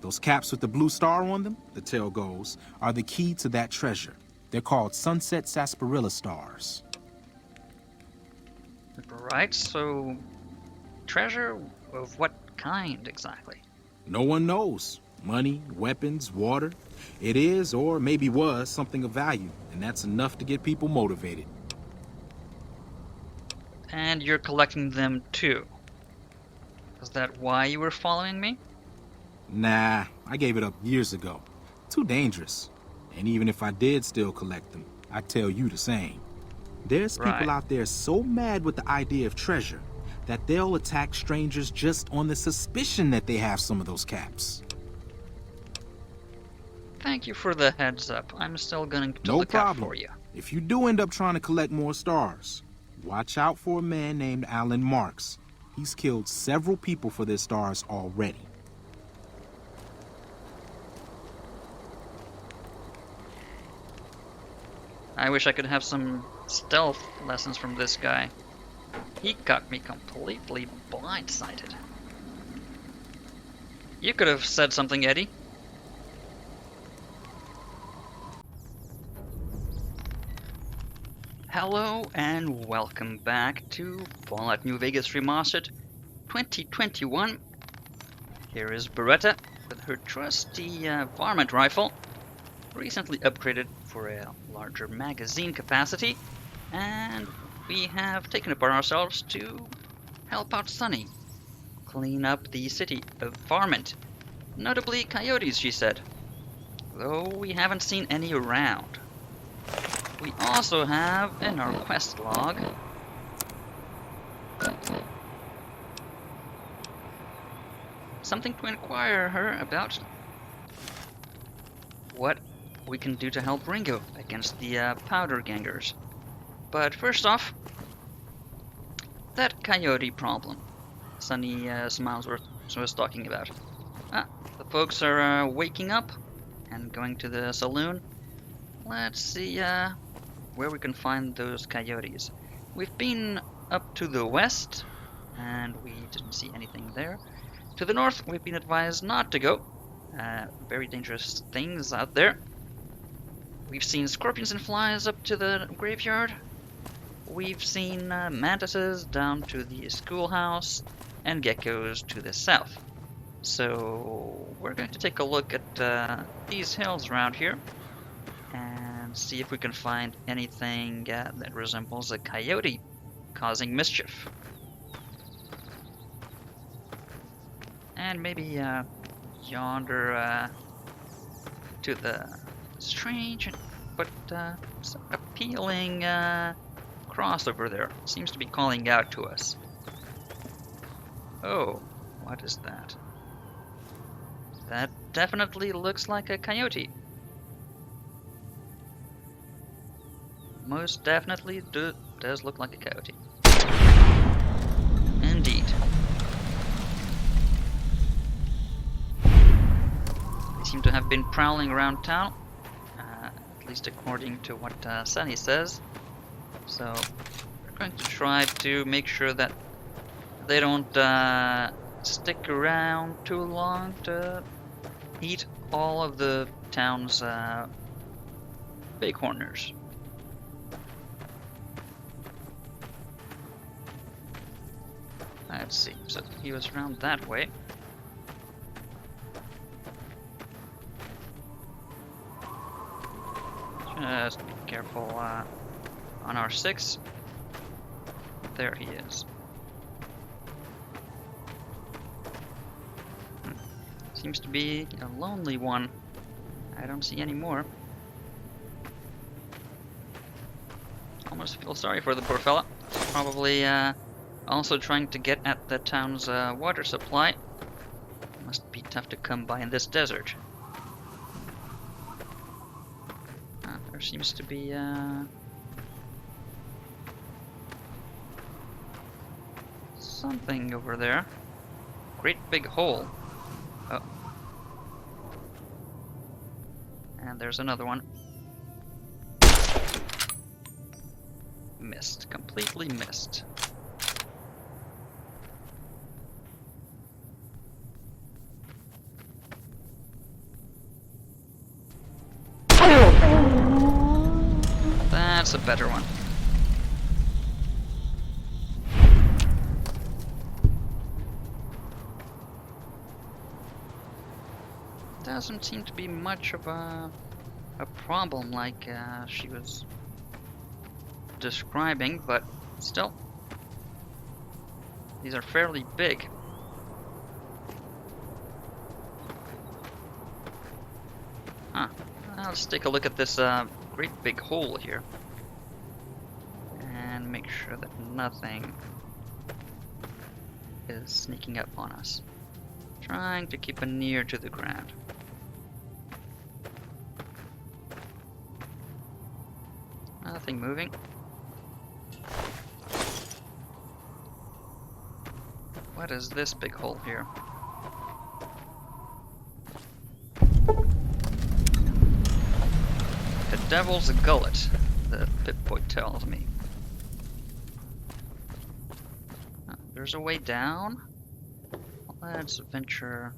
Those caps with the blue star on them, the tale goes, are the key to that treasure. They're called Sunset Sarsaparilla Stars. Right, so treasure of what kind exactly? No one knows. Money, weapons, water. It is, or maybe was, something of value, and that's enough to get people motivated. And you're collecting them too. Is that why you were following me? Nah, I gave it up years ago. Too dangerous. And even if I did still collect them, I'd tell you the same. There's people out there so mad with the idea of treasure that they'll attack strangers just on the suspicion that they have some of those caps. Thank you for the heads up. I'm still going to No look problem. out for you. If you do end up trying to collect more stars, watch out for a man named Alan Marks. He's killed several people for their stars already. I wish I could have some stealth lessons from this guy. He got me completely blindsided. You could have said something, Eddie. Hello and welcome back to Fallout New Vegas Remastered 2021. Here is Beretta with her trusty varmint rifle, recently upgraded for a larger magazine capacity, and we have taken it upon ourselves to help out Sunny clean up the city of Varmint. Notably coyotes, she said, though we haven't seen any around. We also have in our quest log something to inquire her about what we can do to help Ringo against the powder gangers. But first off, that coyote problem Sunny Smiles was talking about. The folks are waking up and going to the saloon. Let's see where we can find those coyotes. We've been up to the west, and we didn't see anything there. To the north, we've been advised not to go. Very dangerous things out there. We've seen scorpions and flies up to the graveyard. We've seen mantises down to the schoolhouse, and geckos to the south. So we're going to take a look at these hills around here and see if we can find anything that resembles a coyote causing mischief. And maybe yonder to the strange but appealing cross over there. Seems to be calling out to us. Oh, what is that? That definitely looks like a coyote. Most definitely does look like a coyote. Indeed. They seem to have been prowling around town, at least according to what Sunny says. So we're going to try to make sure that they don't stick around too long to eat all of the town's bighorners. Let's see, so he was around that way. Just be careful on our 6. There he is. Seems to be a lonely one. I don't see any more. Almost feel sorry for the poor fella. Probably also trying to get at the town's water supply. Must be tough to come by in this desert. There seems to be something over there. Great big hole. Oh. And there's another one. Missed. Completely missed. a better one. Doesn't seem to be much of a problem like she was describing, but still, these are fairly big. Huh. Let's take a look at this great big hole here and make sure that nothing is sneaking up on us. Trying to keep it near to the ground. Nothing moving. What is this big hole here? The Devil's Gullet, the Pip-Boy tells me. There's a way down. Let's venture.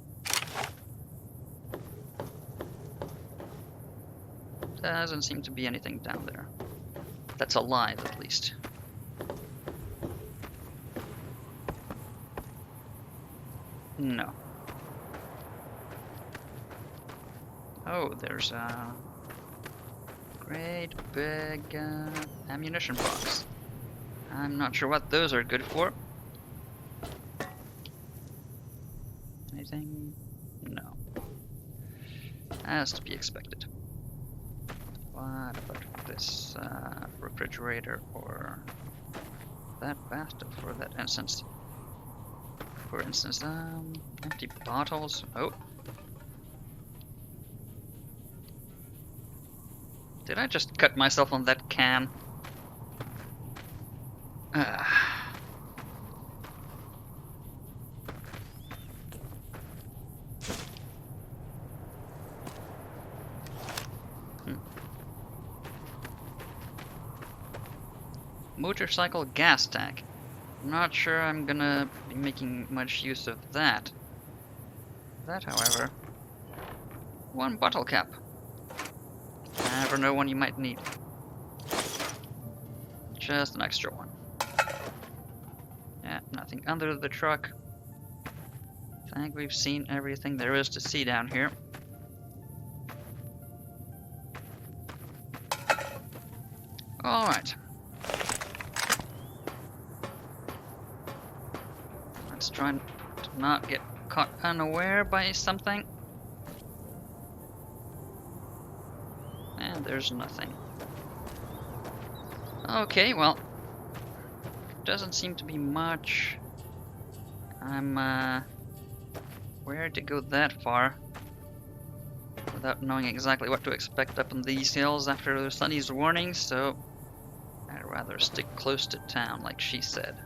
Doesn't seem to be anything down there. That's alive, at least. No. Oh, there's a great big ammunition box. I'm not sure what those are good for. Anything? No. As to be expected. What about this refrigerator or that bathtub for that instance? For instance, empty bottles. Oh. Did I just cut myself on that can? Motorcycle gas tank. I'm not sure I'm gonna be making much use of that. That, however, one bottle cap. Never know when you might need. Just an extra one. Yeah, nothing under the truck. I think we've seen everything there is to see down here. Alright. Let's try to not get caught unaware by something. And there's nothing. Okay, well, doesn't seem to be much. I'm where to go that far without knowing exactly what to expect up in these hills after Sunny's warning, so I'd rather stick close to town, like she said.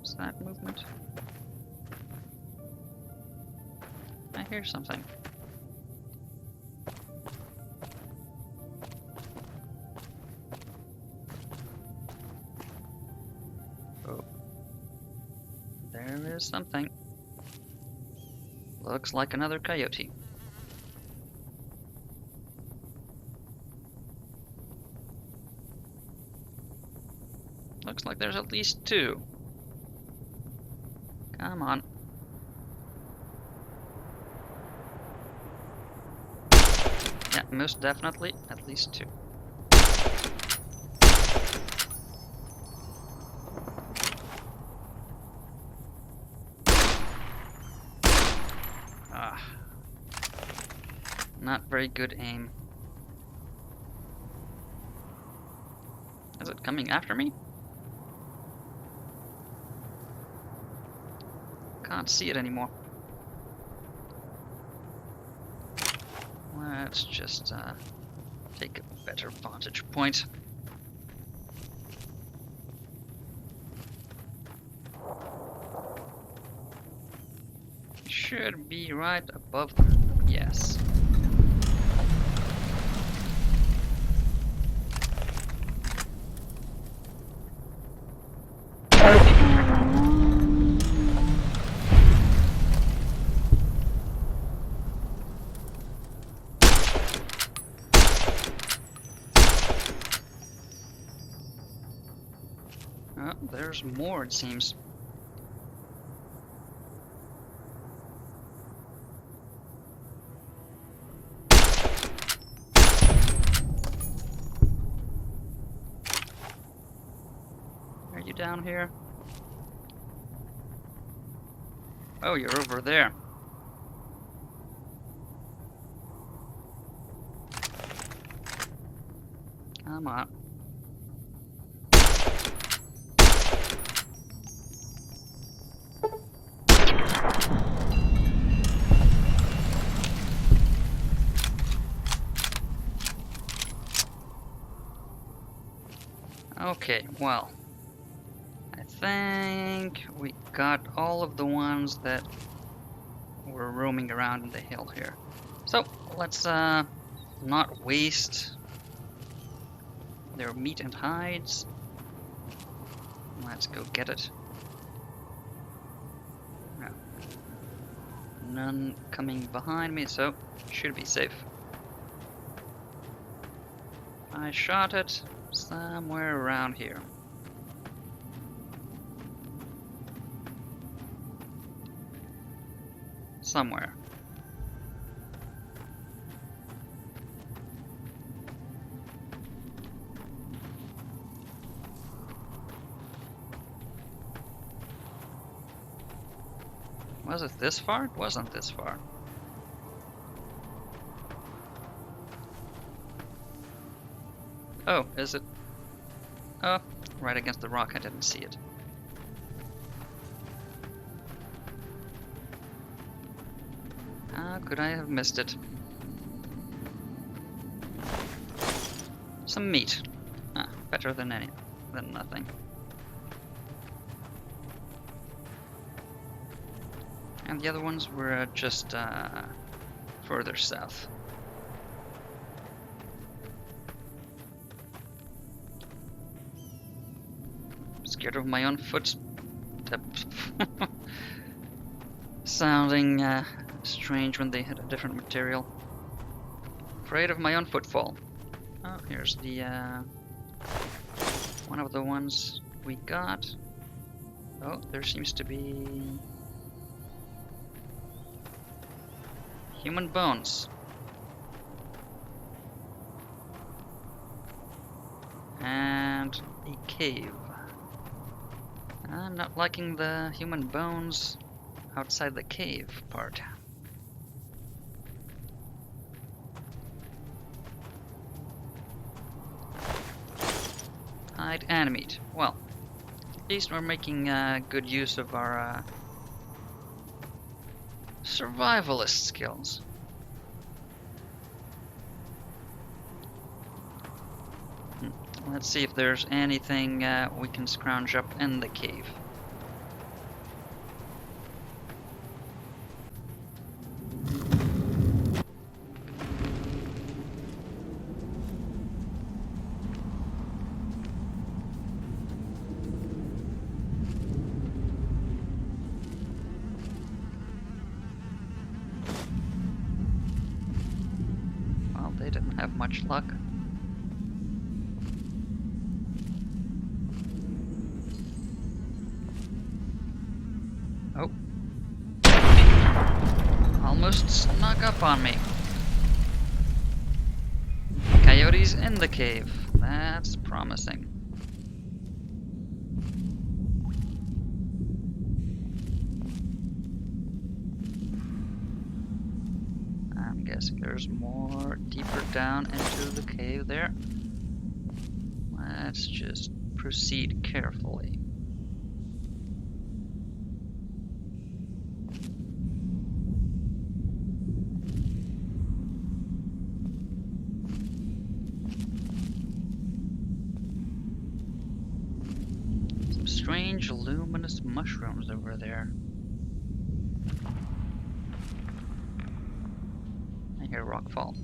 Is that movement? I hear something. Oh. There is something. Looks like another coyote. Looks like there's at least two. Come on. Yeah, most definitely at least two. Not very good aim. Is it coming after me? Can't see it anymore. Let's just take a better vantage point. Should be right above them. Yes. Oh, there's more, it seems. Are you down here? Oh, you're over there. Come on. Okay, well, I think we got all of the ones that were roaming around in the hill here. So, let's not waste their meat and hides. Let's go get it. No. None coming behind me, so should be safe. I shot it somewhere around here. Somewhere. Was it this far? It wasn't this far. Oh, is it? Oh, right against the rock, I didn't see it. How could I have missed it? Some meat. Ah, better than nothing. And the other ones were just further south. Scared of my own footsteps. Sounding strange when they hit a different material. Afraid of my own footfall. Oh, here's the one of the ones we got. Oh, there seems to be human bones. And a cave. I'm not liking the human bones outside the cave part. Hide and meat. Well, at least we're making good use of our survivalist skills. Let's see if there's anything we can scrounge up in the cave. Well, they didn't have much luck. Oh. Almost snuck up on me. Coyotes in the cave. That's promising. I'm guessing there's more deeper down into the cave there. Let's just proceed carefully. Strange luminous mushrooms over there. I hear rockfall.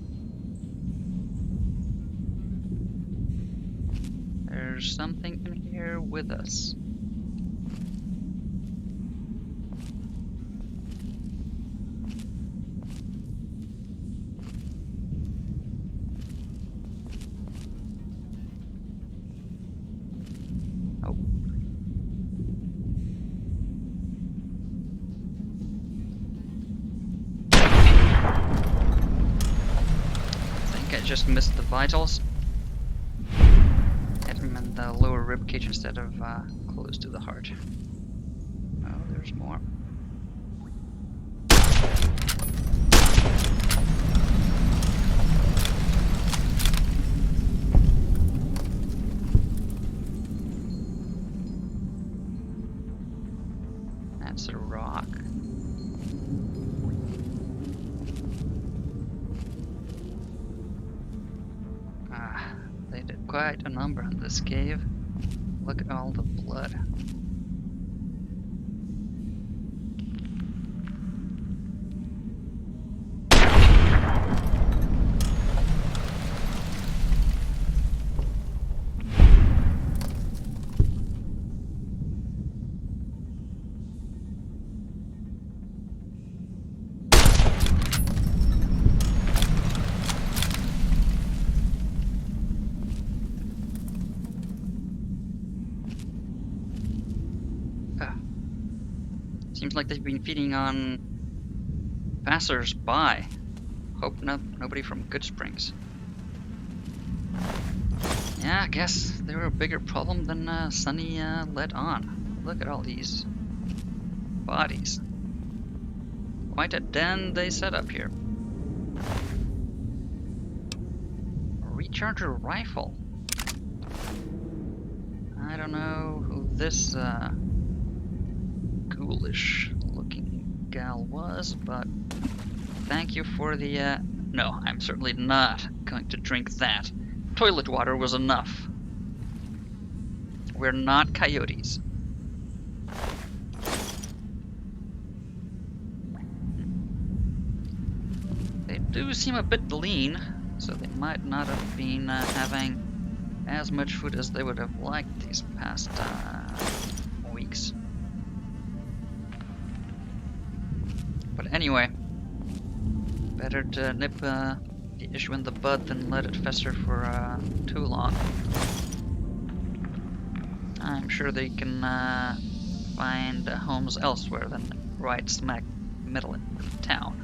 There's something in here with us. Oh, just missed the vitals. Hit him in the lower ribcage instead of close to the heart. Oh, there's more. That's a rock. They did quite a number in this cave. Look at all the blood. Seems like they've been feeding on passers-by. Hope nobody from Goodsprings. Yeah, I guess they were a bigger problem than Sunny let on. Look at all these bodies. Quite a den they set up here. A recharger rifle. I don't know who this ghoulish looking gal was, but thank you for the no, I'm certainly not going to drink that. Toilet water was enough. We're not coyotes. They do seem a bit lean, so they might not have been having as much food as they would have liked these past weeks. But anyway, better to nip the issue in the bud than let it fester for too long. I'm sure they can find homes elsewhere than right smack middle in the town.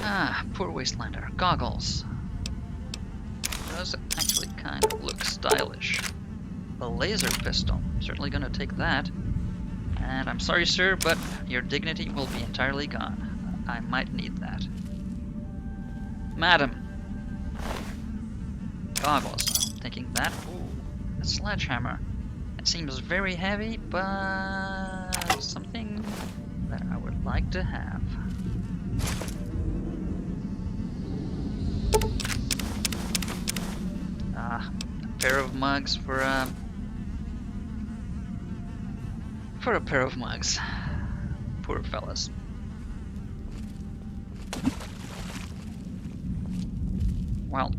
Ah, poor Wastelander. Goggles. Does actually kind of look stylish. A laser pistol. Certainly gonna take that. And I'm sorry, sir, but your dignity will be entirely gone. I might need that. Madam. Goggles. I'm thinking that. Ooh, a sledgehammer. It seems very heavy, but something that I would like to have. A pair of mugs for a pair of mugs. Poor fellas. Well,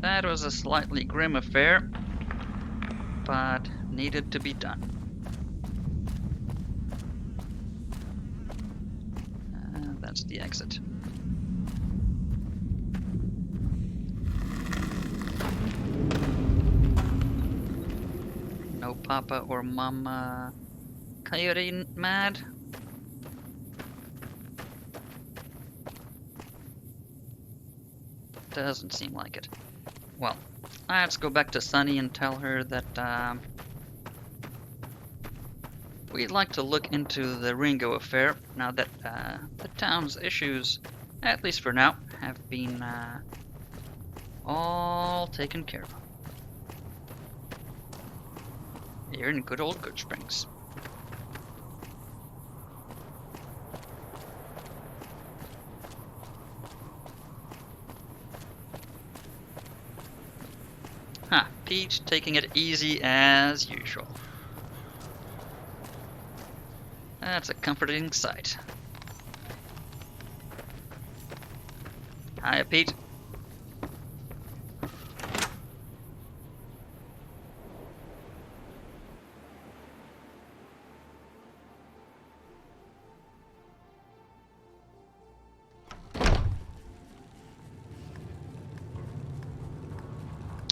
that was a slightly grim affair, but needed to be done. That's the exit. No Papa or Mama Coyote mad? Doesn't seem like it. Well, let's go back to Sunny and tell her that we'd like to look into the Ringo affair now that the town's issues, at least for now, have been all taken care of. Here in good old Goodsprings. Huh, Pete taking it easy as usual. That's a comforting sight. Hiya, Pete.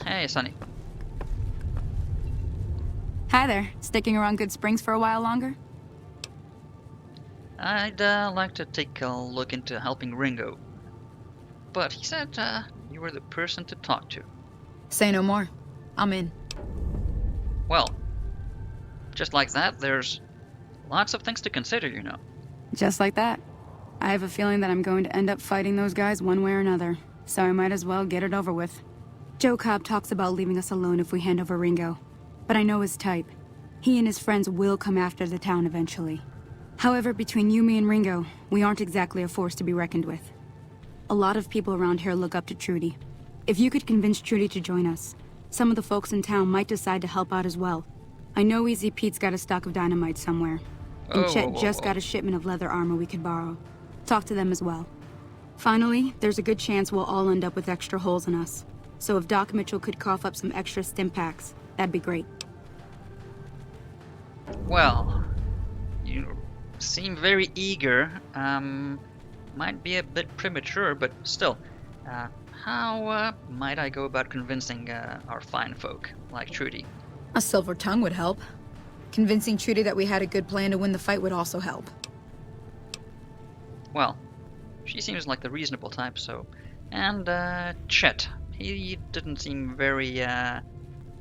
Hey, Sunny. Hi there. Sticking around Goodsprings for a while longer? I'd like to take a look into helping Ringo. But he said you were the person to talk to. Say no more. I'm in. Well, just like that, there's lots of things to consider, you know. Just like that. I have a feeling that I'm going to end up fighting those guys one way or another, so I might as well get it over with. Joe Cobb talks about leaving us alone if we hand over Ringo, but I know his type. He and his friends will come after the town eventually. However, between you, me, and Ringo, we aren't exactly a force to be reckoned with. A lot of people around here look up to Trudy. If you could convince Trudy to join us, some of the folks in town might decide to help out as well. I know Easy Pete's got a stock of dynamite somewhere, and Chet just got a shipment of leather armor we could borrow. Talk to them as well. Finally, there's a good chance we'll all end up with extra holes in us. So if Doc Mitchell could cough up some extra stim packs, that'd be great. Well, you seem very eager. Might be a bit premature, but still. How might I go about convincing our fine folk, like Trudy? A silver tongue would help. Convincing Trudy that we had a good plan to win the fight would also help. Well, she seems like the reasonable type, so... And, Chet. He didn't seem very,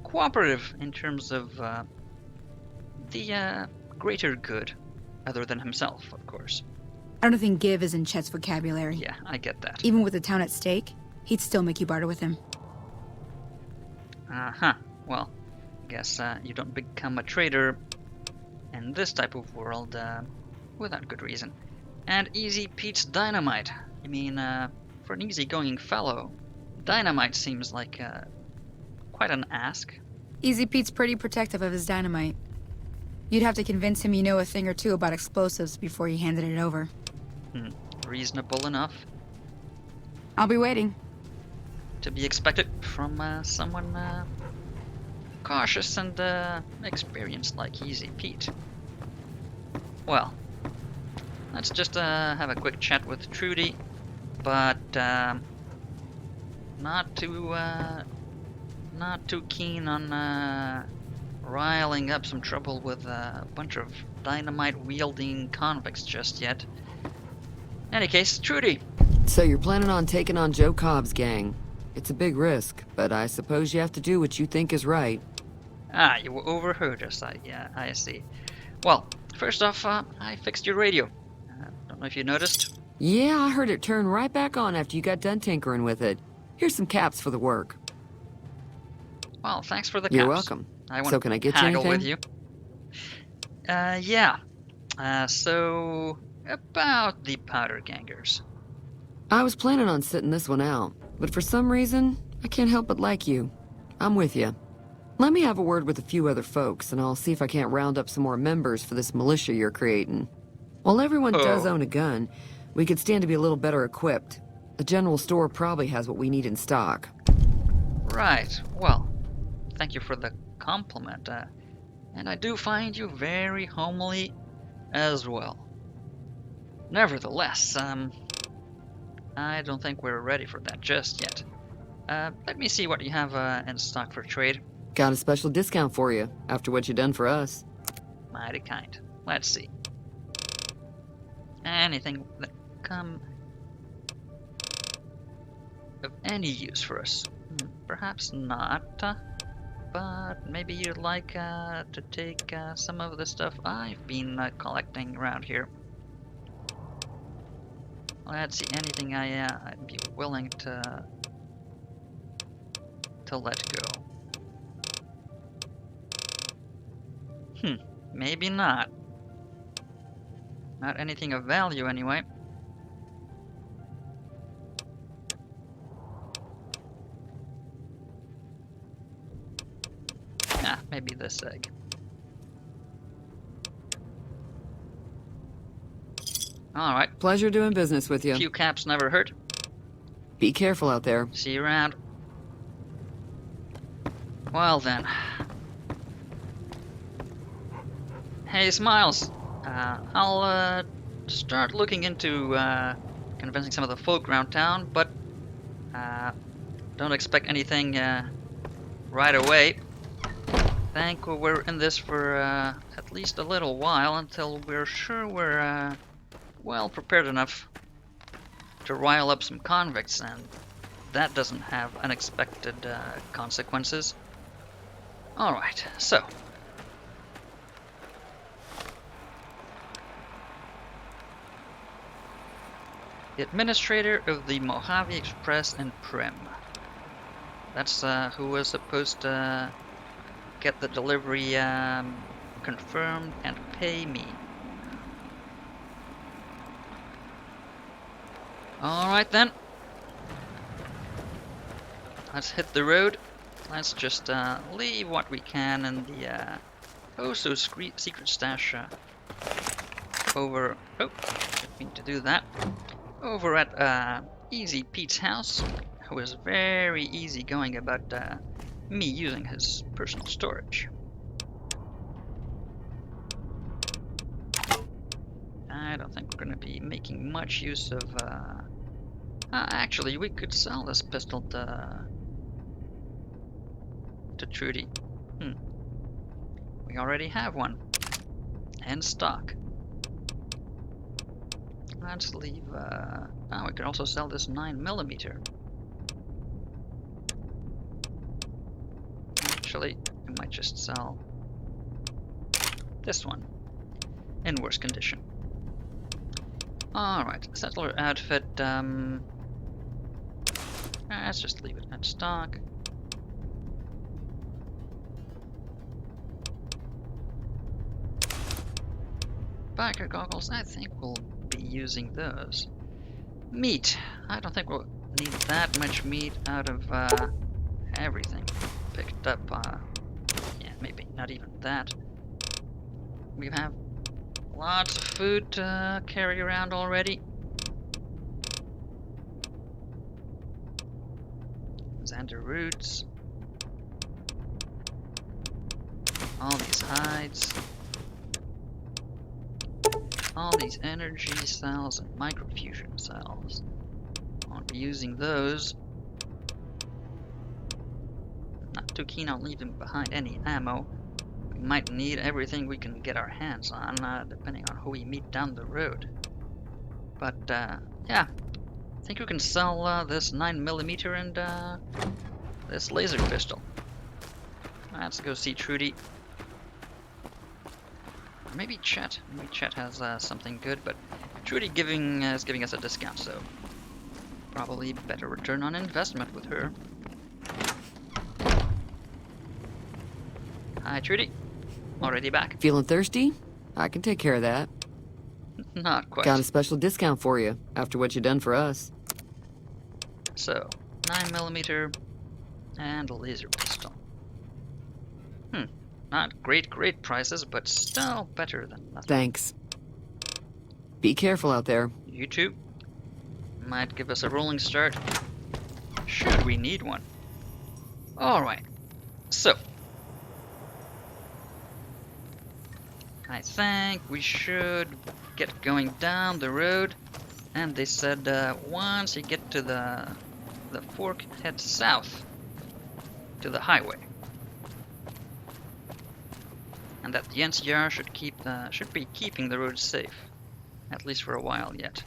cooperative in terms of, the, greater good. Other than himself, of course. I don't think give is in Chet's vocabulary. Yeah, I get that. Even with the town at stake, he'd still make you barter with him. Uh-huh. Well, guess, you don't become a trader in this type of world, without good reason. And Easy Pete's dynamite. I mean, for an easygoing fellow, dynamite seems like, quite an ask. Easy Pete's pretty protective of his dynamite. You'd have to convince him you know a thing or two about explosives before you handed it over. Reasonable enough. I'll be waiting. To be expected from, someone, cautious and, experienced like Easy Pete. Well, let's just, have a quick chat with Trudy, but, not too keen on, riling up some trouble with a bunch of dynamite-wielding convicts just yet. Any case, Trudy! So you're planning on taking on Joe Cobb's gang. It's a big risk, but I suppose you have to do what you think is right. Ah, you overheard us, I see. Well, first off, I fixed your radio. Don't know if you noticed. Yeah, I heard it turn right back on after you got done tinkering with it. Here's some caps for the work. Well, thanks for the caps. You're welcome. So can I get you haggle anything? with you. Yeah. So about the powder gangers. I was planning on sitting this one out, but for some reason, I can't help but like you. I'm with you. Let me have a word with a few other folks, and I'll see if I can't round up some more members for this militia you're creating. While everyone does own a gun, we could stand to be a little better equipped. The general store probably has what we need in stock. Right. Well, thank you for the compliment. And I do find you very homely as well. Nevertheless, I don't think we're ready for that just yet. Let me see what you have in stock for trade. Got a special discount for you, after what you done for us. Mighty kind. Let's see. Anything that come of any use for us? Perhaps not, but maybe you'd like to take some of the stuff I've been collecting around here. Let's see, anything I'd be willing to let go. Maybe not. Not anything of value, anyway. Maybe this egg. Alright. Pleasure doing business with you. A few caps never hurt. Be careful out there. See you around. Well then. Hey, Smiles. I'll start looking into convincing some of the folk around town, but don't expect anything right away. Think we're in this for at least a little while until we're sure we're well prepared enough to rile up some convicts, and that doesn't have unexpected consequences. Alright, so. The administrator of the Mojave Express and Primm. That's who was supposed to get the delivery confirmed and pay me. Alright then. Let's hit the road. Let's just leave what we can in the secret stash over... Oh, didn't mean to do that. Over at Easy Pete's house, who is very easy going about me using his personal storage. I don't think we're going to be making much use of... actually, we could sell this pistol to Trudy. We already have one in stock. Let's leave. Oh, we could also sell this 9mm. Actually, we might just sell this one in worse condition. Alright, settler outfit. Let's just leave it in stock. Biker goggles, I think we'll be using those. Meat, I don't think we'll need that much meat out of everything picked up. Yeah, maybe not even that. We have lots of food to carry around already. Xander roots. All these hides. All these energy cells and microfusion cells. I'll be using those. Not too keen on leaving behind any ammo. We might need everything we can get our hands on, depending on who we meet down the road. But, yeah. I think we can sell this 9mm and this laser pistol. Let's go see Trudy. Or maybe Chet. Maybe Chet has something good, but Trudy is giving us a discount, so probably better return on investment with her. Hi, Trudy. Already back. Feeling thirsty? I can take care of that. Not quite. Got a special discount for you after what you done for us. So, 9mm and a laser pistol. Not great prices, but still better than nothing. Thanks. Be careful out there. You too. Might give us a rolling start, should we need one. Alright, so I think we should get going down the road, and they said once you get to the fork, head south to the highway. And that the NCR should be keeping the roads safe, at least for a while yet.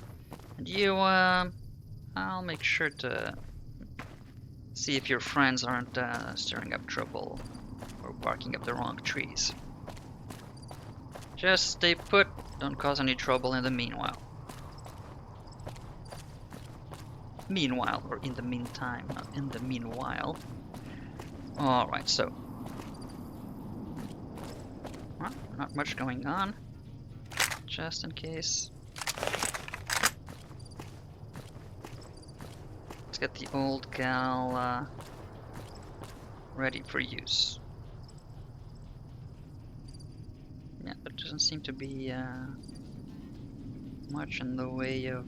And you, I'll make sure to see if your friends aren't stirring up trouble or barking up the wrong trees. Just stay put, don't cause any trouble in the meanwhile. Meanwhile, or in the meantime, not in the meanwhile. Alright, so. Well, not much going on. Just in case. Let's get the old gal ready for use. Yeah, there doesn't seem to be much in the way of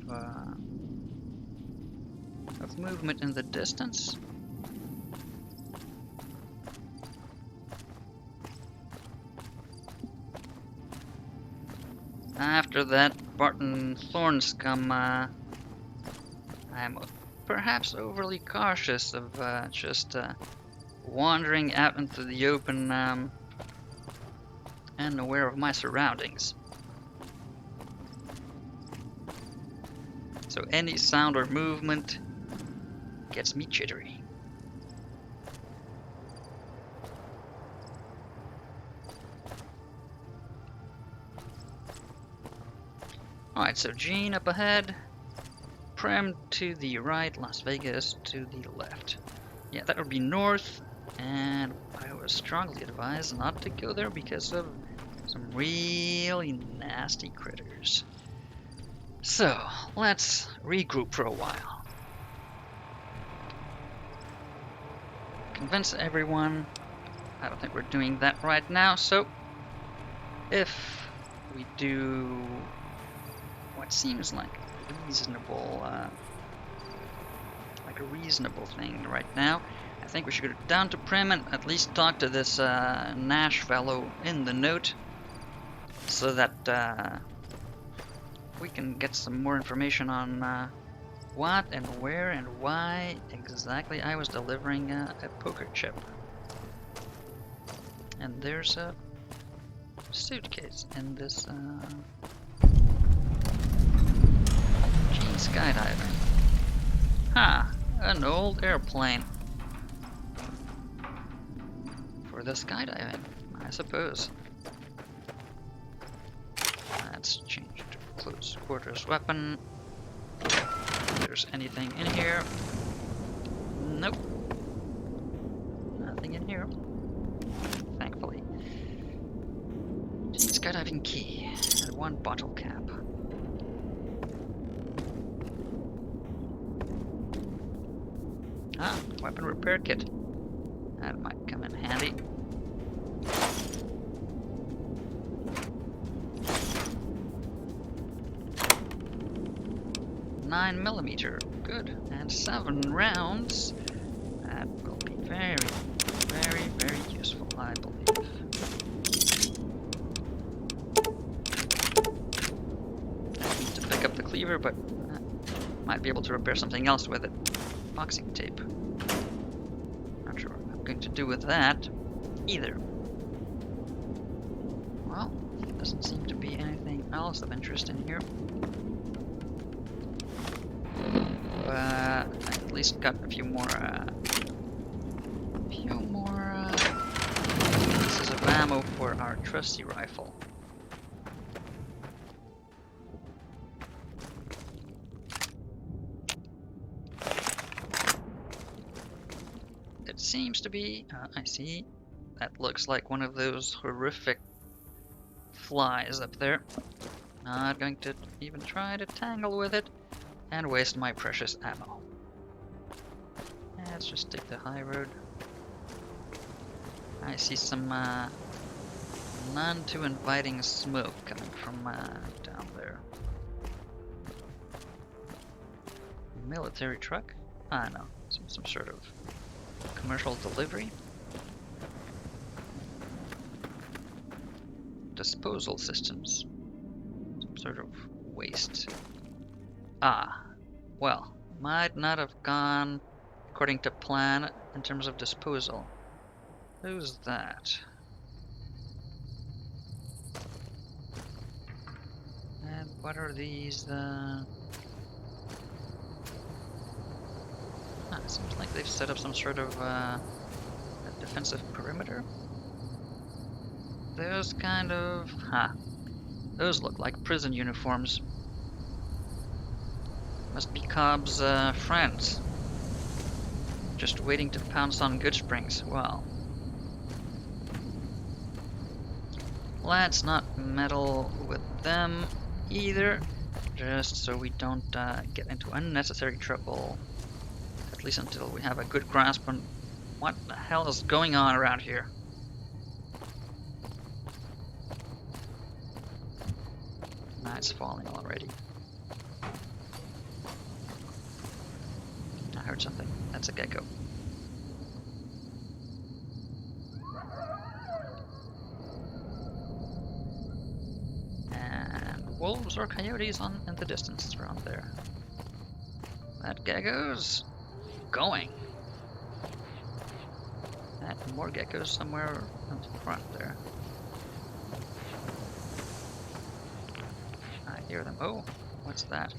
movement in the distance. After that Barton Thorns come, I'm perhaps overly cautious of just wandering out into the open and aware of my surroundings. So any sound or movement gets me jittery. Alright, so Gene up ahead, Primm to the right, Las Vegas to the left. Yeah, that would be north, and I was strongly advised not to go there because of some really nasty critters. So, let's regroup for a while. Convince everyone. I don't think we're doing that right now, so if we do what seems like a reasonable thing right now, I think we should go down to Primm and at least talk to this Nash fellow in the note, so that we can get some more information on what and where and why exactly I was delivering a poker chip. And there's a suitcase in this Gene skydiving. Ha! An old airplane. For the skydiving, I suppose. Let's change to close quarters weapon. If there's anything in here. Nope. Nothing in here. Thankfully. Just skydiving key and one bottle cap. Ah, weapon repair kit. That might come in handy. .9mm, good, and 7 rounds. That will be very, very, very useful, I believe. I need to pick up the cleaver, but might be able to repair something else with it. Boxing tape. Not sure what I'm going to do with that either. Well, doesn't seem to be anything else of interest in here. But I at least got a few more pieces of ammo for our trusty rifle. It seems to be, I see, that looks like one of those horrific flies up there. Not going to even try to tangle with it and waste my precious ammo. Let's just take the high road. I see some none too inviting smoke coming from down there. Military truck? I know, some sort of commercial delivery. Disposal systems. Some sort of waste. Ah, well, might not have gone according to plan in terms of disposal. Who's that? And what are these? It seems like they've set up some sort of a defensive perimeter. Those kind of... those look like prison uniforms. Must be Cobb's friends. Just waiting to pounce on Goodsprings. Well, let's not meddle with them either, just so we don't get into unnecessary trouble, at least until we have a good grasp on what the hell is going on around here. Night's falling already. I heard something. That's a gecko. And wolves or coyotes in the distance around there. That gecko's going. And more geckos somewhere in front there. I hear them. Oh, what's that?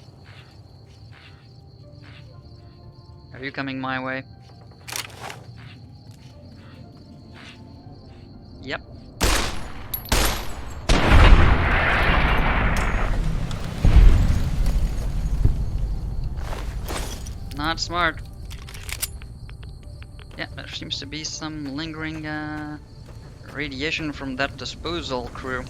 Are you coming my way? Yep. Not smart. Yeah, there seems to be some lingering radiation from that disposal crew.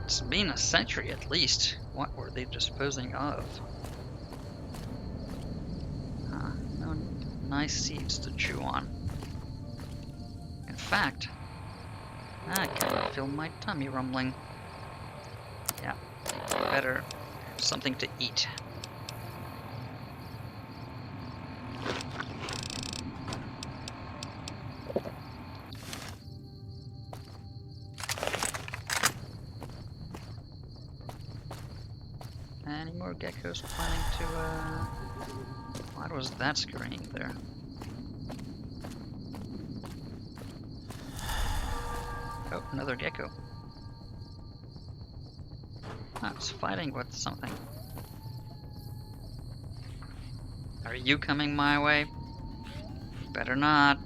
It's been a century at least. What were they disposing of? No nice seeds to chew on. In fact, I can feel my tummy rumbling. Yeah, better have something to eat. Any more geckos planning to, what was that scurrying there? Oh, another gecko. Ah, it's fighting with something. Are you coming my way? Better not.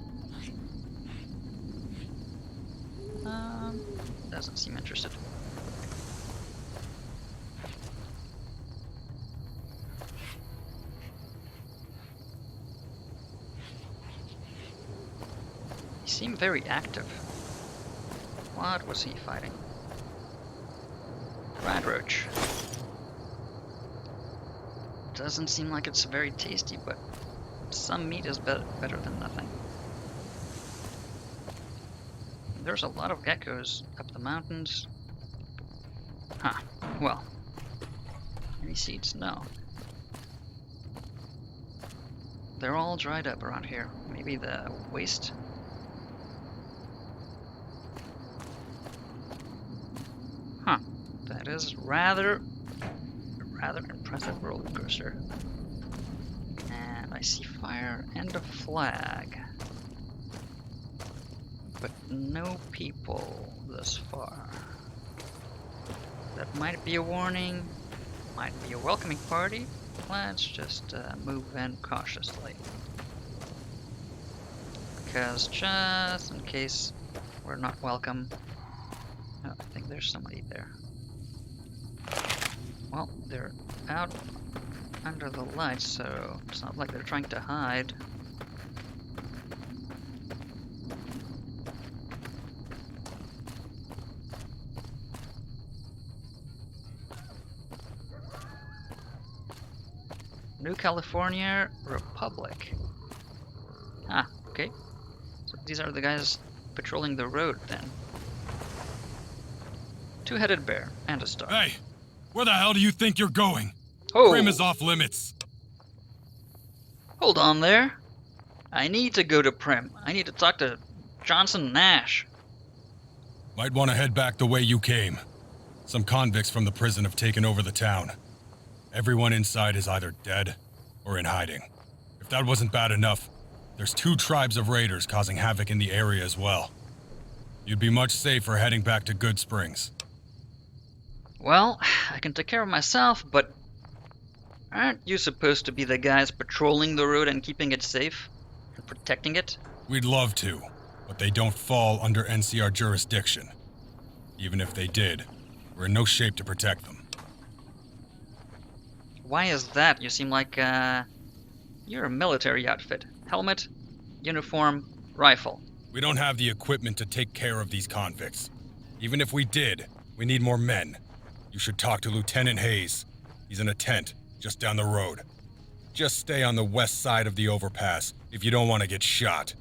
Doesn't seem interested. He seemed very active. What was he fighting? Rat roach. Doesn't seem like it's very tasty, but some meat is better than nothing. There's a lot of geckos up the mountains. Huh. Well. Any seeds? No. They're all dried up around here. Maybe the waste. Huh. That is rather impressive roller coaster. And I see fire and a flag. But no people thus far. That might be a warning, might be a welcoming party. Let's just move in cautiously. Because just in case we're not welcome. Oh, I think there's somebody there. Well, they're out under the lights, so it's not like they're trying to hide. New California Republic. Ah, okay. So these are the guys patrolling the road then. Two-headed bear and a star. Hey, where the hell do you think you're going? Oh, Primm is off limits. hold on there. I need to go to Primm. I need to talk to Johnson Nash. Might want to head back the way you came. Some convicts from the prison have taken over the town. Everyone inside is either dead or in hiding. If that wasn't bad enough, there's 2 tribes of raiders causing havoc in the area as well. You'd be much safer heading back to Goodsprings. Well, I can take care of myself, but aren't you supposed to be the guys patrolling the road and keeping it safe? And protecting it? We'd love to, but they don't fall under NCR jurisdiction. Even if they did, we're in no shape to protect them. Why is that? You seem like, you're a military outfit. Helmet, uniform, rifle. We don't have the equipment to take care of these convicts. Even if we did, we need more men. You should talk to Lieutenant Hayes. He's in a tent just down the road. Just stay on the west side of the overpass if you don't want to get shot.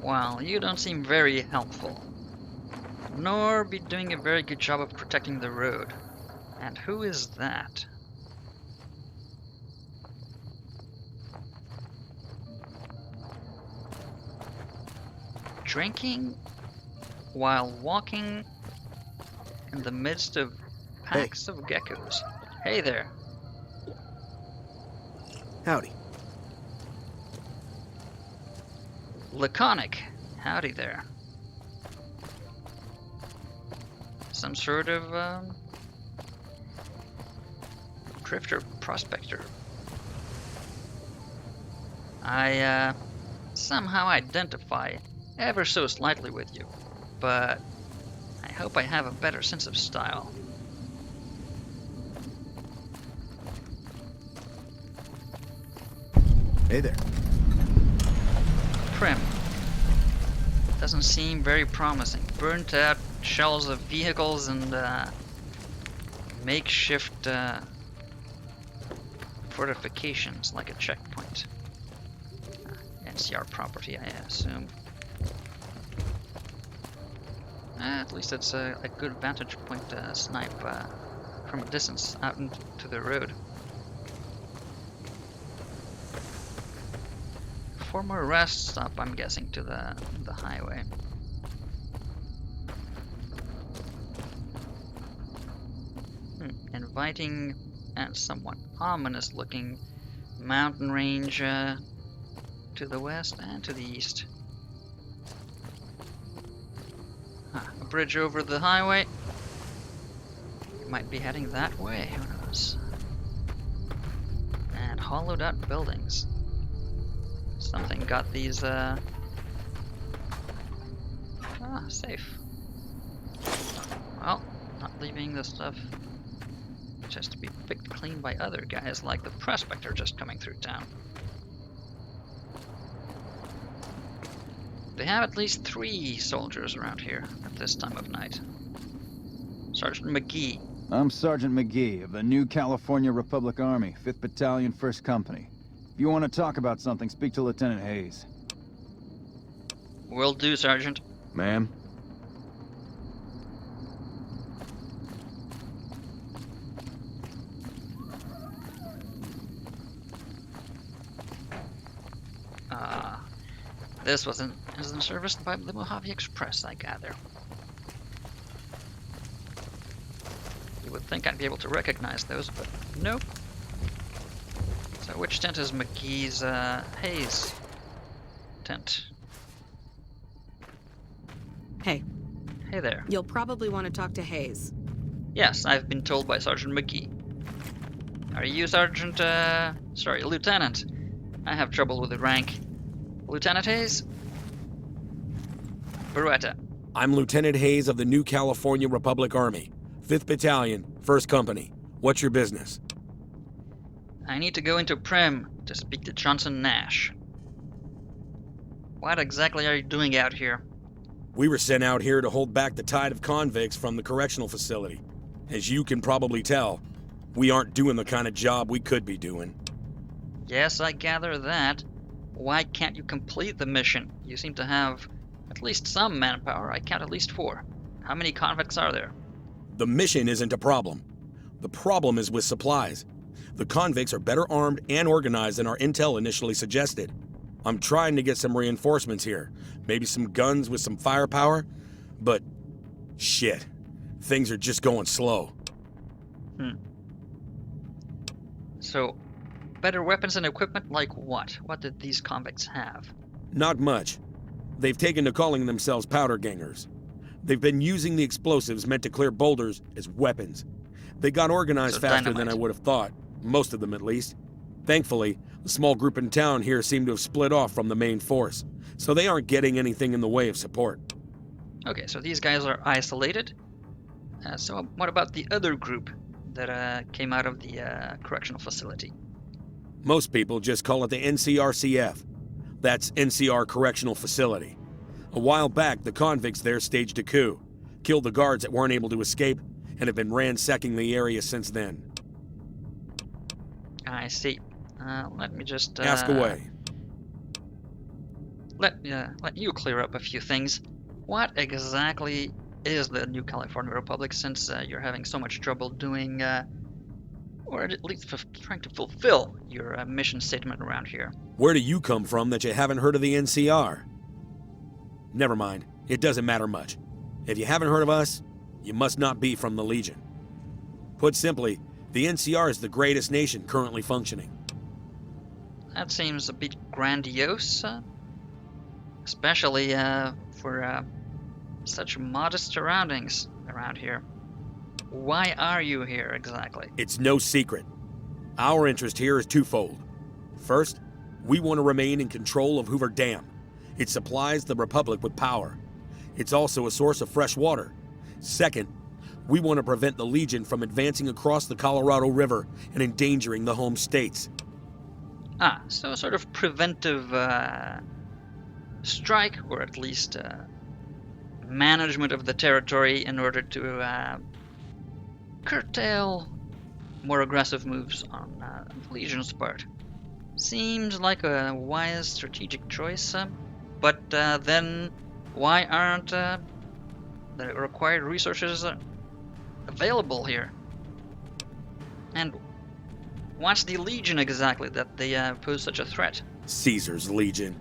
Well, you don't seem very helpful. Nor be doing a very good job of protecting the road. And who is that? Drinking while walking in the midst of packs of geckos. Hey there. Howdy. Laconic. Howdy there. Some sort of Drifter Prospector. I somehow identify ever so slightly with you, but I hope I have a better sense of style. Hey there. Primm. Doesn't seem very promising. Burnt out shells of vehicles and makeshift fortifications like a checkpoint. NCR property, I assume. At least it's a good vantage point to snipe from a distance out into the road. 4 more rest stop, I'm guessing, to the highway. Inviting and somewhat ominous looking mountain range to the west and to the east. A bridge over the highway. Might be heading that way, who knows? And hollowed out buildings. Something got these, safe. Well, not leaving the stuff just to be picked clean by other guys like the Prospector just coming through town. They have at least 3 soldiers around here at this time of night. Sergeant McGee. I'm Sergeant McGee of the New California Republic Army, 5th Battalion, 1st Company. If you want to talk about something, speak to Lieutenant Hayes. Will do, Sergeant. Ma'am? This wasn't serviced by the Mojave Express, I gather. You would think I'd be able to recognize those, but nope. So which tent is McGee's, Hayes tent? Hey. Hey there. You'll probably want to talk to Hayes. Yes, I've been told by Sergeant McGee. Are you Lieutenant? I have trouble with the rank. Lieutenant Hayes? Beretta. I'm Lieutenant Hayes of the New California Republic Army, 5th Battalion, 1st Company. What's your business? I need to go into Primm to speak to Johnson Nash. What exactly are you doing out here? We were sent out here to hold back the tide of convicts from the correctional facility. As you can probably tell, we aren't doing the kind of job we could be doing. Yes, I gather that. Why can't you complete the mission? You seem to have at least some manpower. I count at least 4. How many convicts are there? The mission isn't a problem. The problem is with supplies. The convicts are better armed and organized than our intel initially suggested. I'm trying to get some reinforcements here. Maybe some guns with some firepower. But shit, things are just going slow. So, better weapons and equipment like what? What did these convicts have? Not much. They've taken to calling themselves powder gangers. They've been using the explosives meant to clear boulders as weapons. They got organized So faster dynamite. than I would have thought, most of them at least. Thankfully, the small group in town here seem to have split off from the main force, so they aren't getting anything in the way of support. Okay, so these guys are isolated. So what about the other group that came out of the correctional facility? Most people just call it the NCRCF. That's NCR Correctional Facility. A while back, the convicts there staged a coup, killed the guards that weren't able to escape, and have been ransacking the area since then. I see. Let me just Ask away. Let you clear up a few things. What exactly is the New California Republic, since you're having so much trouble doing, or at least trying to fulfill your mission statement around here? Where do you come from that you haven't heard of the NCR? Never mind. It doesn't matter much. If you haven't heard of us, you must not be from the Legion. Put simply, the NCR is the greatest nation currently functioning. That seems a bit grandiose, especially for such modest surroundings around here. Why are you here exactly? It's no secret. Our interest here is twofold. First, we want to remain in control of Hoover Dam. It supplies the Republic with power. It's also a source of fresh water. Second, we want to prevent the Legion from advancing across the Colorado River and endangering the home states. Ah, so sort of preventive strike, or at least management of the territory in order to curtail more aggressive moves on the Legion's part. Seems like a wise strategic choice, but then why aren't the required resources available here? And what's the Legion exactly that they pose such a threat? Caesar's Legion.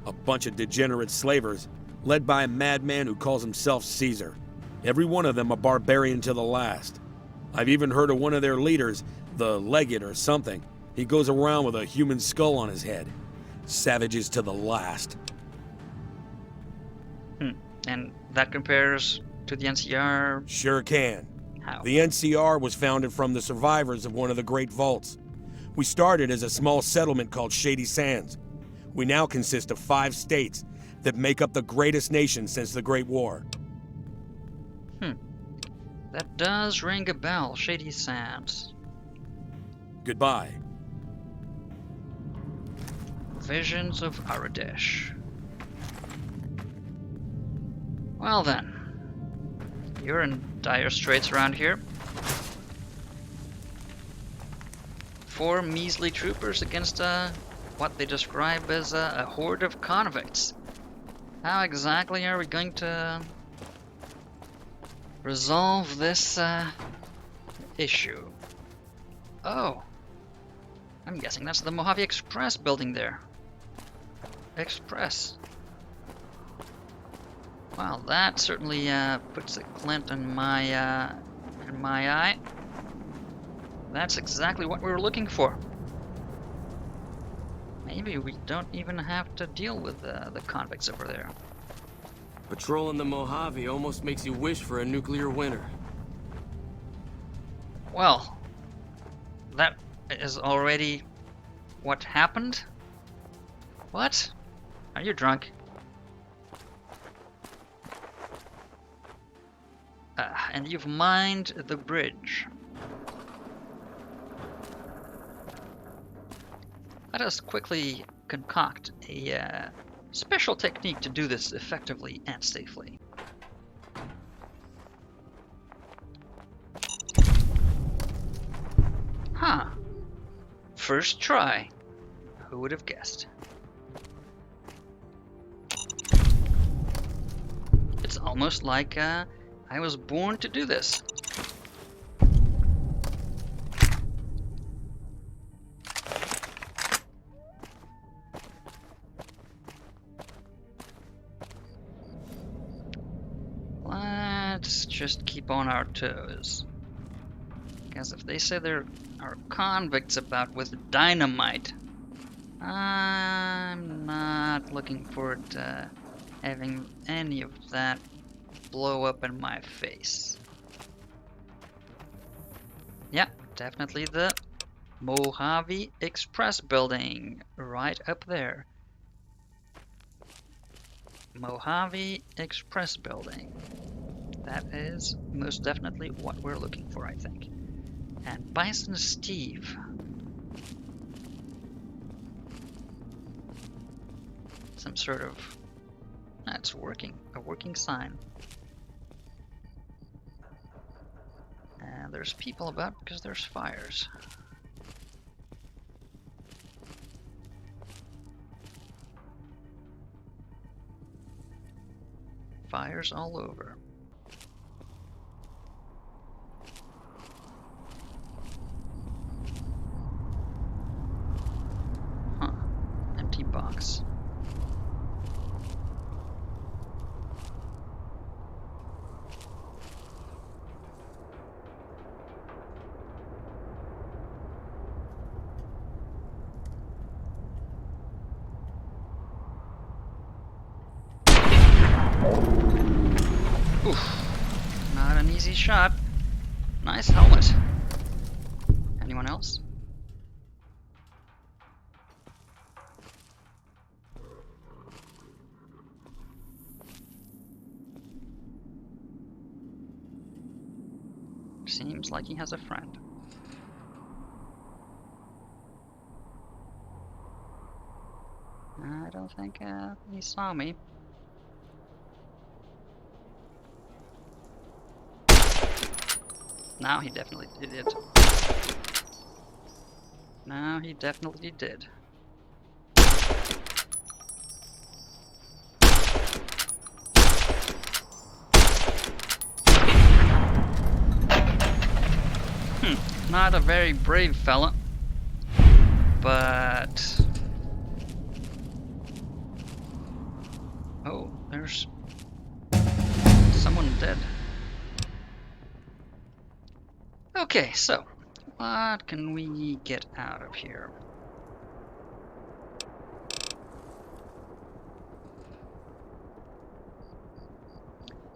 A bunch of degenerate slavers, led by a madman who calls himself Caesar. Every one of them a barbarian to the last. I've even heard of one of their leaders, the Legate or something. He goes around with a human skull on his head. Savages to the last. And that compares to the NCR? Sure can. How? The NCR was founded from the survivors of one of the Great Vaults. We started as a small settlement called Shady Sands. We now consist of 5 states that make up the greatest nation since the Great War. That does ring a bell, Shady Sands. Goodbye. Visions of Aradesh. Well then, you're in dire straits around here. 4 measly troopers against what they describe as a horde of convicts. How exactly are we going to resolve this issue? Oh, I'm guessing that's the Mojave Express building there. Express. Well, that certainly puts a glint in my eye. That's exactly what we were looking for. Maybe we don't even have to deal with the convicts over there. Patrolling the Mojave almost makes you wish for a nuclear winter. Well, that is already what happened? What? Are you drunk? And you've mined the bridge. Let us quickly concoct a special technique to do this effectively and safely. Huh. First try. Who would have guessed? It's almost like I was born to do this. Let's just keep on our toes. Because if they say there are convicts about with dynamite, I'm not looking forward to having any of that blow up in my face. Yeah, definitely the Mojave Express building right up there. Mojave Express building. That is most definitely what we're looking for, I think. And Bison Steve. Some sort of... That's working. A working sign. And there's people about because there's fires. Fires all over. Huh. Empty box. Oof. Not an easy shot. Nice helmet. Anyone else? Seems like he has a friend. I don't think he saw me. Now he definitely did. Now he definitely did. Not a very brave fella, but... Oh, there's someone dead. Okay, so what can we get out of here?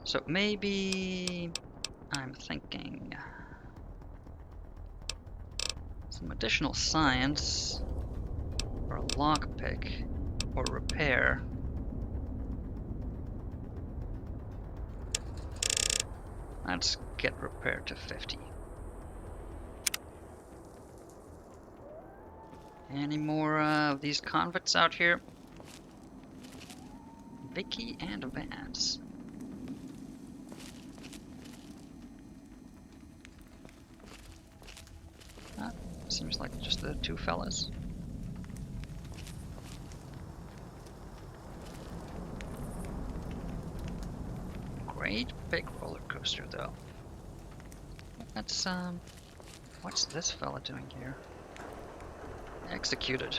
So maybe I'm thinking some additional science, or a lockpick, or repair. Let's get repair to 50. Any more of these convicts out here? Vicky and Vance. Seems like just the two fellas. Great big roller coaster, though. That's what's this fella doing here? Executed.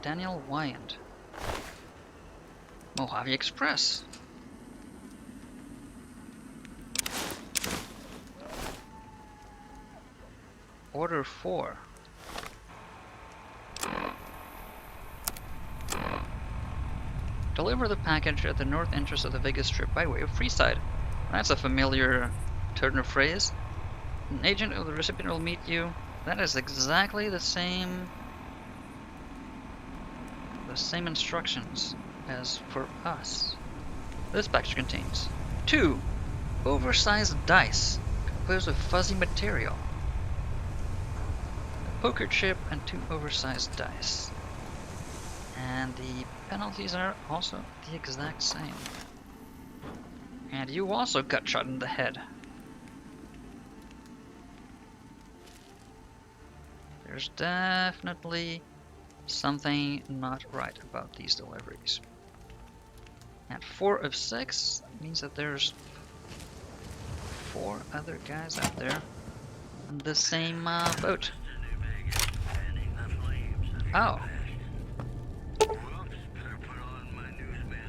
Daniel Wyand. Mojave Express. Order 4. Deliver the package at the north entrance of the Vegas Strip by way of Freeside. That's a familiar turn of phrase. An agent of the recipient will meet you. That is exactly the same instructions as for us. This package contains 2 oversized dice composed of fuzzy material, a poker chip, and 2 oversized dice. And the penalties are also the exact same. And you also got shot in the head. There's definitely something not right about these deliveries. And 4 of 6 means that there's 4 other guys out there on the same boat. Oh.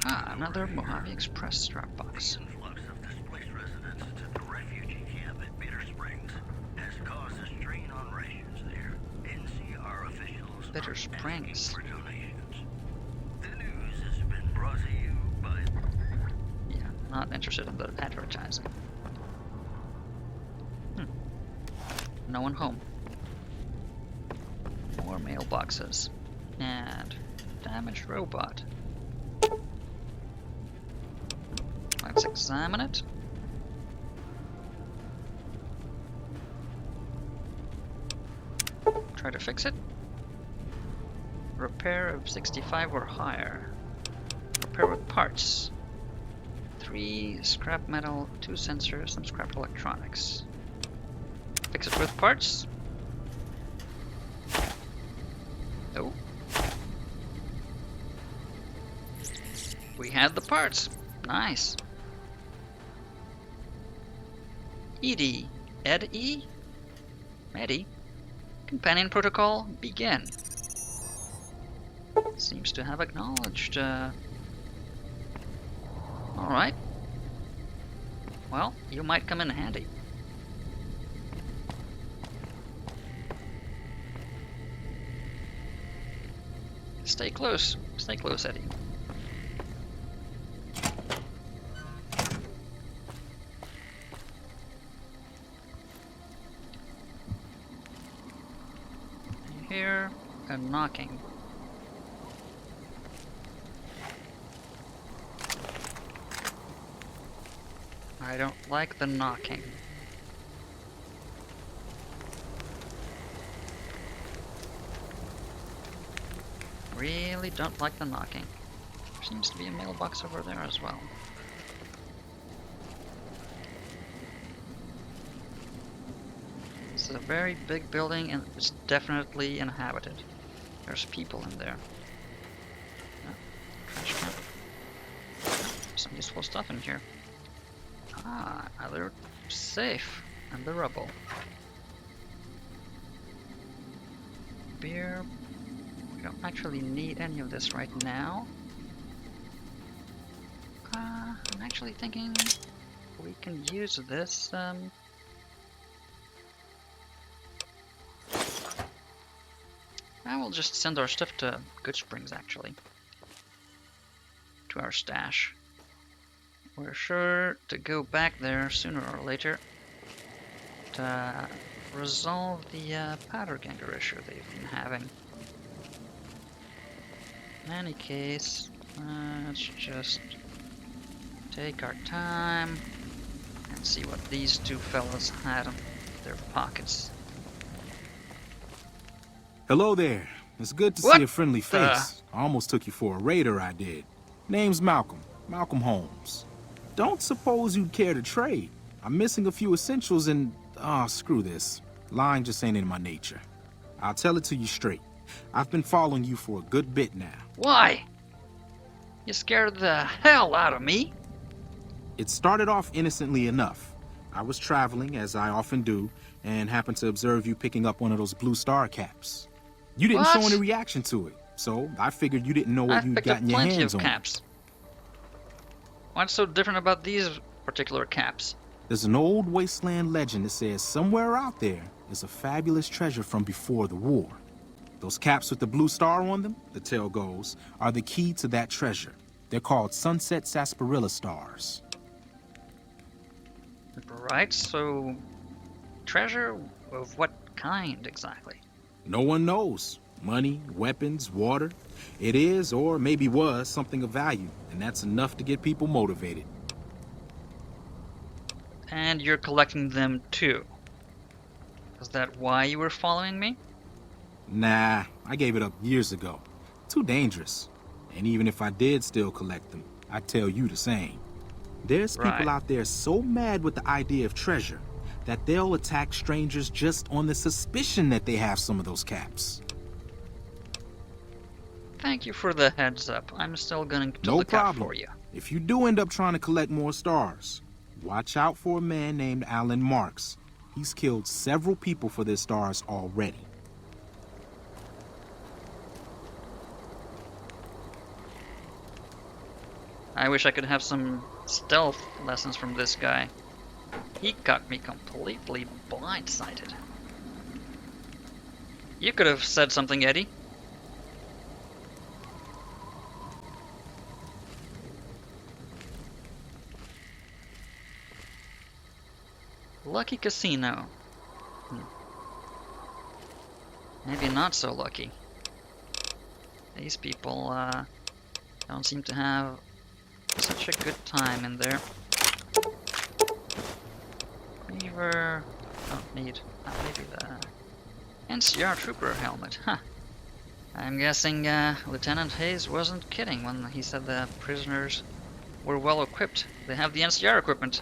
Another Mojave Express strap box. Influx of displaced residents to the refugee camp at Springs has caused a strain on rations there. NCR officials Bitter Springs. for donations. The news has been brought to you by... Yeah, not interested in the advertising. No one home. More mailboxes. And damaged robot. Let's examine it. Try to fix it. Repair of 65 or higher. Repair with parts. 3 scrap metal, 2 sensors, some scrap electronics. Fix it with parts. Oh. We had the parts. Nice. ED. Ed-E? Medi? Companion protocol, begin. Seems to have acknowledged, Alright. Well, you might come in handy. Stay close, Eddie. I hear a knocking. I don't like the knocking. really don't like the knocking. There seems to be a mailbox over there as well. It's a very big building and it's definitely inhabited. There's people in there. Oh, trash can. Some useful stuff in here. Ah, another safe and the rubble. Beer. We don't actually need any of this right now. I'm actually thinking we can use this. I will just send our stuff to Goodsprings, actually. To our stash. We're sure to go back there sooner or later to resolve the powder ganger issue they've been having. In any case, let's just take our time and see what these two fellas had in their pockets. Hello there. It's good to see a friendly face. I almost took you for a raider, I did. Name's Malcolm. Malcolm Holmes. Don't suppose you'd care to trade. I'm missing a few essentials and... screw this. Lying just ain't in my nature. I'll tell it to you straight. I've been following you for a good bit now. Why? You scared the hell out of me? It started off innocently enough. I was traveling, as I often do, and happened to observe you picking up one of those blue star caps. You didn't show any reaction to it, so I figured you didn't know what you'd gotten your hands on. Caps. What's so different about these particular caps? There's an old wasteland legend that says somewhere out there is a fabulous treasure from before the war. Those caps with the blue star on them, the tale goes, are the key to that treasure. They're called sunset sarsaparilla stars. Right, so... treasure of what kind, exactly? No one knows. Money, weapons, water. It is, or maybe was, something of value, and that's enough to get people motivated. And you're collecting them too. Is that why you were following me? Nah, I gave it up years ago. Too dangerous. And even if I did still collect them, I'd tell you the same. There's people out there so mad with the idea of treasure that they'll attack strangers just on the suspicion that they have some of those caps. Thank you for the heads up. I'm still going to No look problem. out for you. If you do end up trying to collect more stars, watch out for a man named Alan Marks. He's killed several people for their stars already. I wish I could have some stealth lessons from this guy. He got me completely blindsided. You could have said something, Eddie. Lucky casino. Maybe not so lucky. These people don't seem to have such a good time in there. Beaver. Don't need. Maybe the NCR trooper helmet. Huh. I'm guessing Lieutenant Hayes wasn't kidding when he said the prisoners were well equipped. They have the NCR equipment.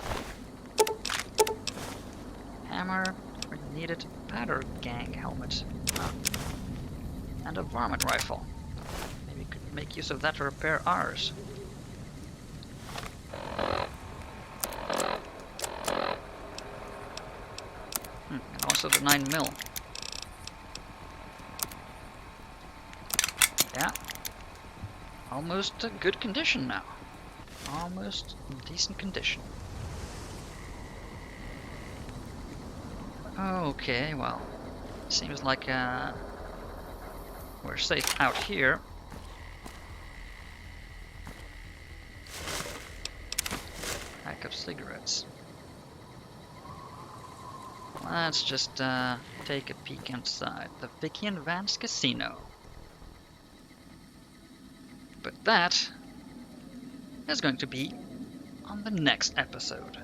Hammer. Needed powder gang helmet. Huh. And a varmint rifle. Maybe we could make use of that to repair ours. And also the 9mm. Yeah. Almost a good condition now. Almost decent condition. Okay, well, seems like we're safe out here. Pack of cigarettes. Let's just take a peek inside the Vicky and Vance Casino. But that is going to be on the next episode.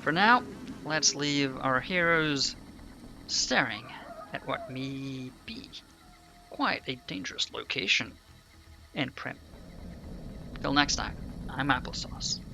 For now, let's leave our heroes staring at what may be quite a dangerous location in Primm. Till next time, I'm Applesauce.